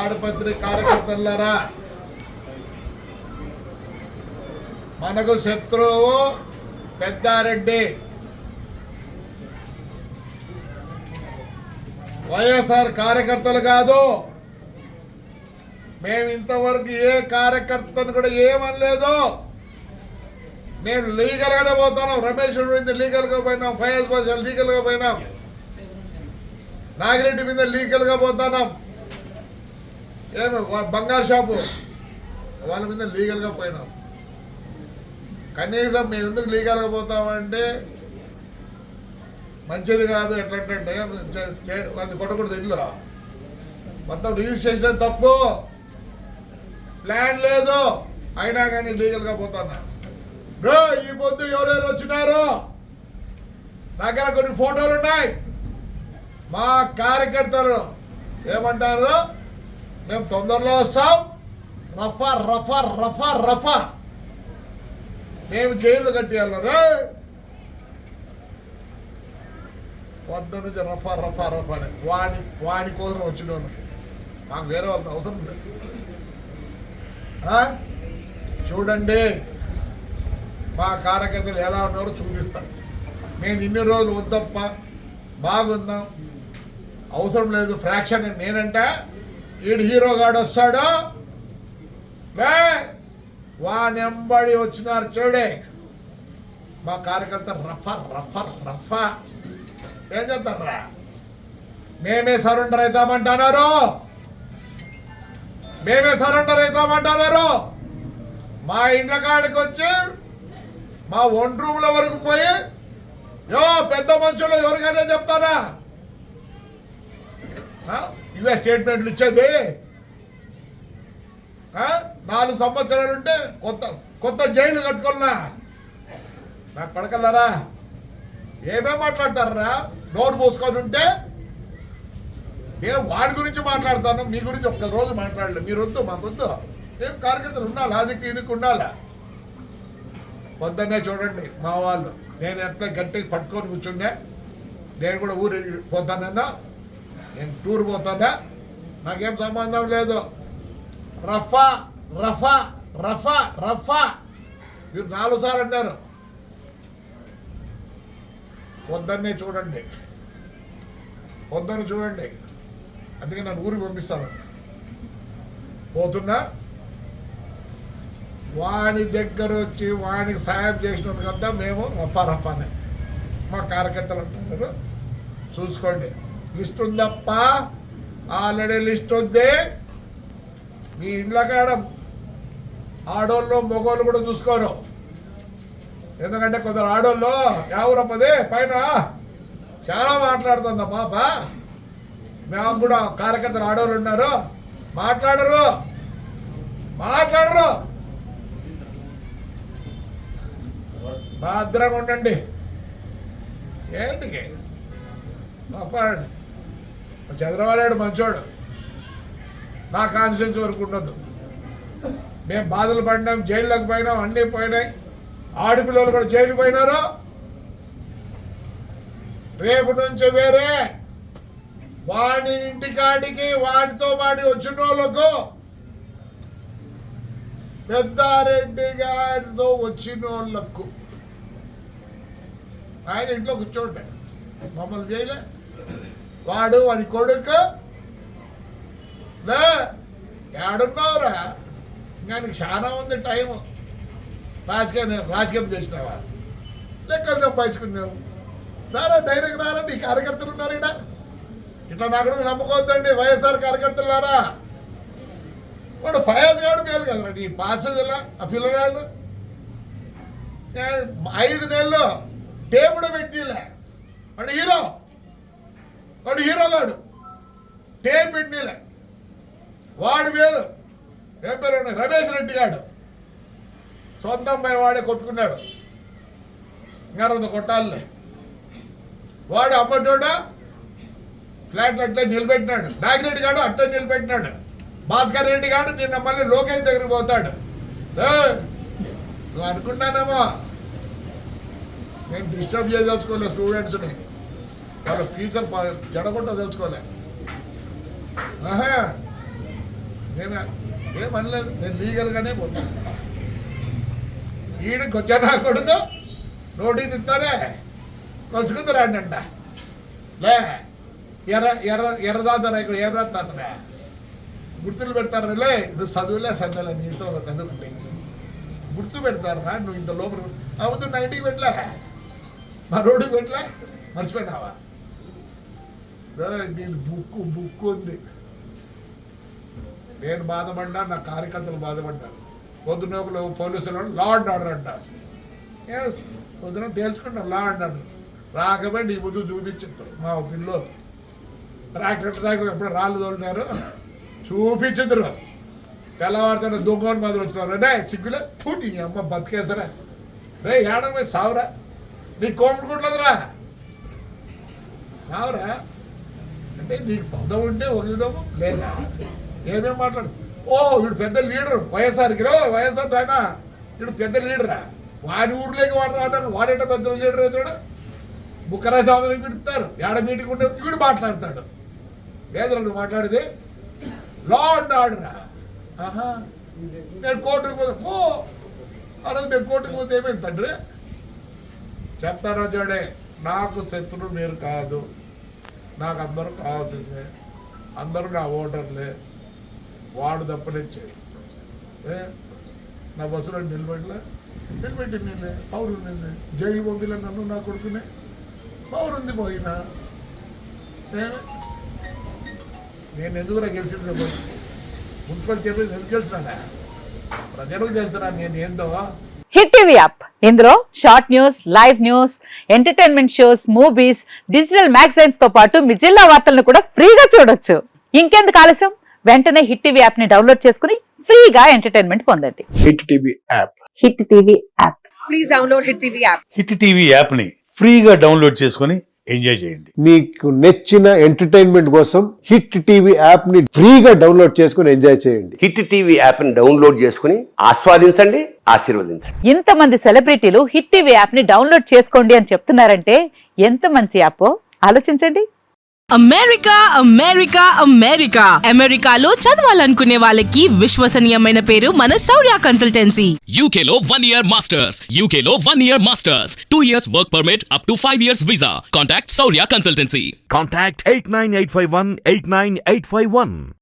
ఆడపత్రి కార్యకర్తలారా, మనకు శత్రువు పెద్దారెడ్డి. వైఎస్ఆర్ కార్యకర్తలు కాదు. మేము ఇంతవరకు ఏ కార్యకర్తను కూడా ఏమనలేదు. మేము లీగల్ గానే పోతున్నాం. రమేష్ మీద లీగల్ గా పోయినాం, ఫయాజ్ బాషా లీగల్ గా పోయినాం, నాగిరెడ్డి మీద లీగల్ గా పోతున్నాం. ఏమి బంగారు షాపు వాళ్ళ మీద లీగల్గా పోయినాం. కనీసం మేము ఎందుకు లీగల్గా పోతామంటే మంచిది కాదు. ఎట్లంటే అది కొట్టకూడదు. ఇల్లు మొత్తం రిజిస్ట్రేషన్ తప్పు, ప్లాన్ లేదు, అయినా కానీ లీగల్గా పోతున్నా. ఈ పొద్దు ఎవరెవరు వచ్చినారు దగ్గర కొన్ని ఫోటోలు ఉన్నాయి. మా కార్యకర్తలు ఏమంటారు, మేము తొందరలో వస్తాం, రఫా రఫా రఫా రఫా, మేము జైలు కట్టేయాలరా వద్ద నుంచి రఫా రఫా రఫా అని వాడి కోసం వచ్చిన మాకు వేరే వాళ్ళకి అవసరం లేదు. చూడండి మా కార్యకర్తలు ఎలా ఉన్నారో చూపిస్తాను. నేను ఇన్ని రోజులు వద్దప్ప బాగుందాం, అవసరం లేదు ఫ్రాక్షన్ నేనంట. ఈడు హీరోగాడు వస్తాడు, వానెంబడి వచ్చినారు చూడే మా కార్యకర్త రఫా రఫా రఫా. ఏం చేస్తారా, మేమే సరెండర్ అవుతామంటున్నారు, మేమే సరెండర్ అవుతామంటున్నారు. మా ఇండ్ల కాడికి వచ్చి మా ఒంటి రూమ్ల వరకు పోయి పెద్ద మనుషులు ఎవరికైనా చెప్తారా ఇవే స్టేట్మెంట్లు ఇచ్చేది. 4 సంవత్సరాలు ఉంటే కొత్త జైలు కట్టుకున్నా నాకు పడకల్లారా. ఏమేం మాట్లాడతారా, నోరు మూసుకొని ఉంటే. నేను వాడి గురించి మాట్లాడతాను, మీ గురించి ఒక్క రోజు మాట్లాడలే. మీరు వద్దు, మాకొద్దు. ఏం కార్యకర్తలు ఉండాలి, అదికి ఇదికి ఉండాలా. పొద్దున్నే చూడండి మా వాళ్ళు, నేను ఎట్లా గట్టిగా పట్టుకొని కూర్చుండే. నేను కూడా ఊరు పోతానన్నా, నేను టూర్ పోతానా, నాకేం సంబంధం లేదు. రఫా రఫా రఫా రఫా మీరు 4 సార్లు అన్నారు. పొద్దున్నే చూడండి, పొద్దున్న చూడండి. అందుకే నన్ను ఊరికి పంపిస్తాను. పోతున్నా, వాడి దగ్గర వచ్చి వాడికి సాయం చేసిన కదా మేము రఫా రఫానే. మా కార్యకర్తలు అంటున్నారు, చూసుకోండి. లిస్ట్ ఉందప్ప, ఆల్రెడీ లిస్ట్ ఉంది. మీ ఇండ్ల కాడ ఆడోళ్ళు మగోళ్ళు కూడా చూసుకోరు. ఎందుకంటే కొందరు ఆడోళ్ళు ఎవరప్పదే పైన చాలా మాట్లాడుతుందా పాప. మేము కూడా కార్యకర్తలు ఆడోళ్ళు ఉన్నారు, మాట్లాడరు. భద్రంగా ఉండండి. ఏంటికి మాట్లాడండి. చంద్రబాబు మంచోడు, నా కాన్స్టిట్యూన్సీ వరకు ఉండదు. మేము బాధలు పడినాం, జైల్లోకి పోయినాం, అన్నీ పోయినాయి. ఆడపిల్లలు కూడా జైలు పోయినారు. రేపు నుంచి వేరే వాడి ఇంటికాడికి వాడితో వాడి వచ్చిన వాళ్ళకు, పెద్దారెడ్డి గారితో వచ్చిన వాళ్ళకు ఆయన ఇంట్లో కూర్చోండి. మమ్మల్ని చేయలే. వాడు వాడి కొడుకు ఏడున్నావురా, ఇంకా నీకు చాలా ఉంది టైము. రాజకీయం చేసినావా, లెక్కలు సంపాదించుకున్నావు. దారా ధైర్యం రారా, నీ కార్యకర్తలు ఉన్నారు ఇక్కడ. ఇట్లా నాకు నమ్ముకోవద్దండి వైఎస్ఆర్ కార్యకర్తలారా. వాడు ఫయాజ్ గారు మేలు కదరా నీ పాసలా. ఆ పిల్లగాళ్ళు 5 నెలలు టేపుడు పెట్టిలే. వాడు హీరోగాడు, టేప్ పెట్టిలే. వాడు మేలు. ఏం పేరు రమేష్ రెడ్డి గాడు, సొంత అమ్మాయి వాడే కొట్టుకున్నాడు. ఇంకా కొట్టాలే. వాడు అమ్మటోడా ఫ్లాట్ అట్లా నిలబెట్టినాడు. నాగిరెడ్డి గాడు అట్లా నిలబెట్టినాడు. భాస్కర్ రెడ్డి గాడు నిన్న మళ్ళీ లోకేష్ దగ్గరికి పోతాడు. నువ్వు అనుకుంటానేమో నేను డిస్టర్బ్ చేయదలుచుకోలే స్టూడెంట్స్ని. వాళ్ళ ఫ్యూచర్ జడగొట్ట తెలుసుకోలే. ఏమనలేదు, నేను లీగల్గానే పోతాను. ఈడికి వచ్చా నా కొడుకు నోటీస్ ఇస్తానే కొలుసుకుంది రండి అంట. లే ఎర్రదాంతారా ఇక్కడ ఏం రాస్తారా, గుర్తులు పెడతారా? లే నువ్వు చదువులే సద్దలే, నీతో చదువుకుంటే గుర్తు పెడతారా? నువ్వు ఇంత లోపల అవుతు నా ఇంటికి పెట్టలే, మా రోడ్డుకి పెట్టలే, మర్చిపోయినావా? నేను బుక్ ఉంది. నేను బాధపడ్డా, నా కార్యకర్తలు బాధపడ్డారు. పొద్దున ఒకరు పోలీసులు లా అండ్ ఆర్డర్ అంటారు. ఎస్ పొద్దున తేల్చుకుంటారు లా అండ్ ఆర్డర్. రాకపోయి నీ ముందు చూపించారు మా పిల్లలు. ట్రాక్టర్ ఎప్పుడు రాళ్ళు తోలినారు చూపించదురు. తెల్లవారితోనే దొంగని మాదిరి వచ్చినారు. రే సిగ్గులే నీ అమ్మ బతికేసరా, రే ఏడమే సావురా, నీ కోమడుకుంటుందిరా సావురా అంటే నీకు పదం ఉంటే ఒక విధము లేదా? ఏమేమి మాట్లాడు? ఓ వీడు పెద్ద లీడరు వైఎస్ఆర్కి రా, వైఎస్ఆర్ ఆయన వీడు పెద్ద లీడరా, వాడి ఊర్లోకి వాడు రాను, వాడేట పెద్ద లీడర్ అవుతాడు. బుక్కరాజు ఆమెను పిలుస్తారు, ఏడ మీటింగ్ ఉంటే వీడు మాట్లాడతాడు. లేదురా నువ్వు మాట్లాడేది లా అండ్ ఆర్డరా. ఆహా నేను కోర్టుకు పోతే పో, ఆ రోజు నేను కోర్టుకు పోతే ఏమైంది తండ్రి? చెప్తాను చూడే, నాకు శత్రువు మీరు కాదు, నాకు అందరూ కావాల్సిందే, అందరూ నా ఓటర్లే. వాడు తప్పనిచ్చే నా బస్సులో నిలబెట్టి నీళ్ళే పౌరు నింది జైలు పంపిలే నన్ను, నా కొడుకునే పౌరుంది పోయినా. నేను ఎందుకురా గెలిచింది? మున్సిపల్ చైర్మన్ ఎందుకు గెలిచినా? ప్రజలకు తెలుసురా నేను ఏందో. హిట్ టీవీ యాప్, ఇందులో short news, live news, entertainment shows, movies, digital magazines తో పాటు మీ జిల్లా వార్తలను కూడా ఫ్రీగా చూడొచ్చు. ఇంకెందుకు ఆలస్యం, వెంటనే హిట్ టీవీ యాప్ ని డౌన్లోడ్ చేసుకుని ఫ్రీగా ఎంటర్టైన్మెంట్ పొందండి. Hit TV app, hit TV app, please download hit TV app. Hit TV app ని ఫ్రీగా డౌన్లోడ్ చేసుకుని ఎంజాయ్ చేయండి. మీకు నచ్చిన ఎంటర్టైన్మెంట్ కోసం హిట్ టీవీ యాప్ ని ఫ్రీగా డౌన్లోడ్ చేసుకుని ఎంజాయ్ చేయండి. హిట్ టీవీ యాప్ ని డౌన్లోడ్ చేసుకుని ఆస్వాదించండి, ఆశీర్వదించండి. ఇంతమంది సెలబ్రిటీలు హిట్ టీవీ యాప్ ని డౌన్లోడ్ చేసుకోండి అని చెప్తున్నారంటే ఎంత మంచి యాప్ ఆలోచించండి. అమెరికా అమెరికా అమెరికా అమెరికాలో చదవాలనుకునే వాళ్ళకి విశ్వసనీయమైన పేరు మన శౌర్య కన్సల్టెన్సీ. UK లో 1 year masters, UK లో 1 year masters, 2 years work permit up to 5 years visa. Contact Saurya Consultancy. Contact 89851 89851.